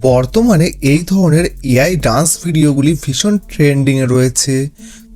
বর্তমানে এই ধরনের এআই ডান্স ভিডিওগুলি ভীষণ ট্রেন্ডিংয়ে রয়েছে।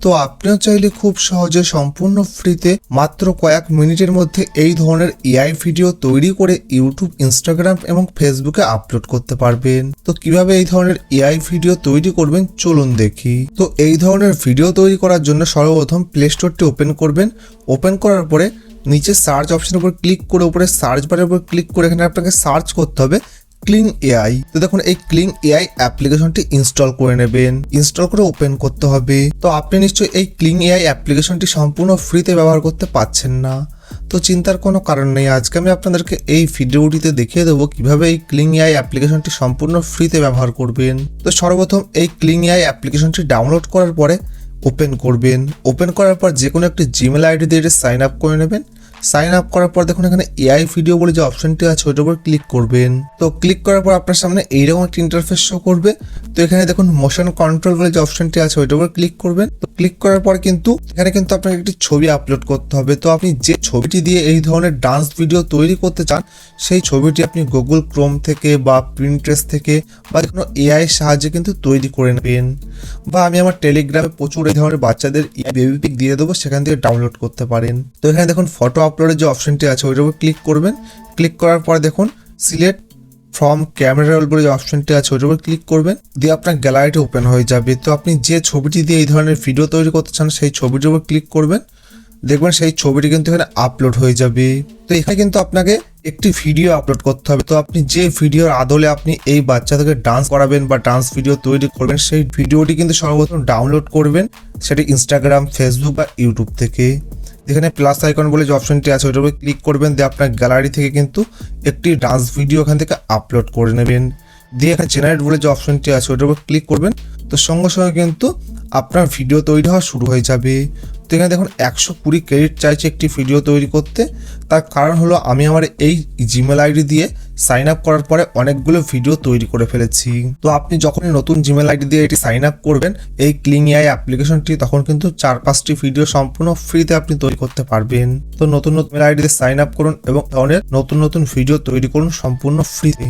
তো আপনিও চাইলে খুব সহজে সম্পূর্ণ ফ্রিতে মাত্র কয়েক মিনিটের মধ্যে এই ধরনের এআই ভিডিও তৈরি করে ইউটিউব, ইনস্টাগ্রাম এবং ফেসবুকে আপলোড করতে পারবেন। তো কিভাবে এই ধরনের এআই ভিডিও তৈরি করবেন চলুন দেখি। তো এই ধরনের ভিডিও তৈরি করার জন্য সর্বপ্রথম প্লে স্টোরটি ওপেন করবেন। ওপেন করার পরে নিচে সার্চ অপশনের উপর ক্লিক করে উপরে সার্চ বারের উপর ক্লিক করে এখানে আপনাকে সার্চ করতে হবে ক্লিং এআই। তো দেখুন এই ক্লিং এআই অ্যাপ্লিকেশনটি ইনস্টল করে নেবেন। ইনস্টল করে ওপেন করতে হবে। তো আপনি নিশ্চয়ই এই ক্লিং এআই অ্যাপ্লিকেশনটি সম্পূর্ণ ফ্রিতে ব্যবহার করতে পারছেন না। তো চিন্তার কোনো কারণ নেই, আজকে আমি আপনাদেরকে এই ভিডিওটিতে দেখিয়ে দেবো কিভাবে এই ক্লিং এআই অ্যাপ্লিকেশনটি সম্পূর্ণ ফ্রিতে ব্যবহার করবেন। তো সর্বপ্রথম এই ক্লিং এআই অ্যাপ্লিকেশনটি ডাউনলোড করার পরে ওপেন করবেন। ওপেন করার পর যে কোনো একটি জিমেল আইডি দিয়ে সাইন আপ করে নেবেন। সাইন আপ করার পর দেখুন এখানে এআই ভিডিও বলে যে অপশনটি আছে ওইটার উপর ক্লিক করবেন। তো ক্লিক করার পর আপনার সামনে এইরকম একটা ইন্টারফেস শো করবে। তো এখানে দেখুন মোশন কন্ট্রোল বলে যে অপশনটি আছে ওইটার উপর ক্লিক করবেন। তো ক্লিক করার পর কিন্তু এখানে কিন্তু আপনাকে একটি ছবি আপলোড করতে হবে। তো আপনি যে ছবিটি দিয়ে এই ধরনের ডান্স ভিডিও তৈরি করতে চান সেই ছবিটি আপনি গুগল ক্রোম থেকে বা প্রিন্টারেস্ট থেকে বা কোনো এআই এর সাহায্যে কিন্তু তৈরি করে নেবেন। বা আমি আমার টেলিগ্রামে প্রচুর এই ধরনের বাচ্চাদের বেবি পিক দিয়ে দেবো, সেখান থেকে ডাউনলোড করতে পারেন। তো এখানে দেখুন ফটো আপলোডের যে অপশনটি আছে ওইটার উপর ক্লিক করবেন। ক্লিক করার পর দেখুন সিলেক্ট ফ্রম ক্যামেরা রোল বলে যে অপশনটি আছে ওইটার উপর ক্লিক করবেন। দিয়ে আপনার গ্যালারিটি ওপেন হয়ে যাবে। তো আপনি যে ছবিটি দিয়ে এই ধরনের ভিডিও তৈরি করতে চান সেই ছবিটির উপর ক্লিক করবেন। দেখবেন সেই ছবিটি কিন্তু এখানে আপলোড হয়ে যাবে। তো এখানে কিন্তু আপনাকে একটি ভিডিও আপলোড করতে হবে। তো আপনি যে ভিডিওর আদলে আপনি এই বাচ্চাদেরকে ডান্স করাবেন বা ডান্স ভিডিও তৈরি করবেন সেই ভিডিওটি কিন্তু সর্বপ্রথম ডাউনলোড করবেন, সেটি ইনস্টাগ্রাম, ফেসবুক বা ইউটিউব থেকে। এখানে প্লাস আইকন বলে যে অপশনটি আছে ওইটার উপর ক্লিক করবেন। দিয়ে আপনার গ্যালারি থেকে কিন্তু একটি ডান্স ভিডিও এখান থেকে আপলোড করে নেবেন। দিয়ে এখানে জেনারেট বলে যে অপশনটি আছে ওইটার উপর ক্লিক করবেন। তো সঙ্গে সঙ্গে কিন্তু আপনার ভিডিও তৈরি হওয়া শুরু হয়ে যাবে। তো এখানে দেখুন 120 ক্রেডিট চাইছে একটি ভিডিও তৈরি করতে। তার কারণ হলো আমি আমার এই জিমেল আইডি দিয়ে সাইন আপ করার পরে অনেকগুলো ভিডিও তৈরি করে ফেলেছি। তো আপনি যখনই নতুন জিমেল আইডি দিয়ে এটি সাইন আপ করবেন এই ক্লিং এআই অ্যাপ্লিকেশনটি, তখন কিন্তু 4-5টি ভিডিও সম্পূর্ণ ফ্রিতে আপনি তৈরি করতে পারবেন। তো নতুন নতুন আইডি দিয়ে সাইন আপ করুন এবং ধরনের নতুন নতুন ভিডিও তৈরি করুন সম্পূর্ণ ফ্রিতে।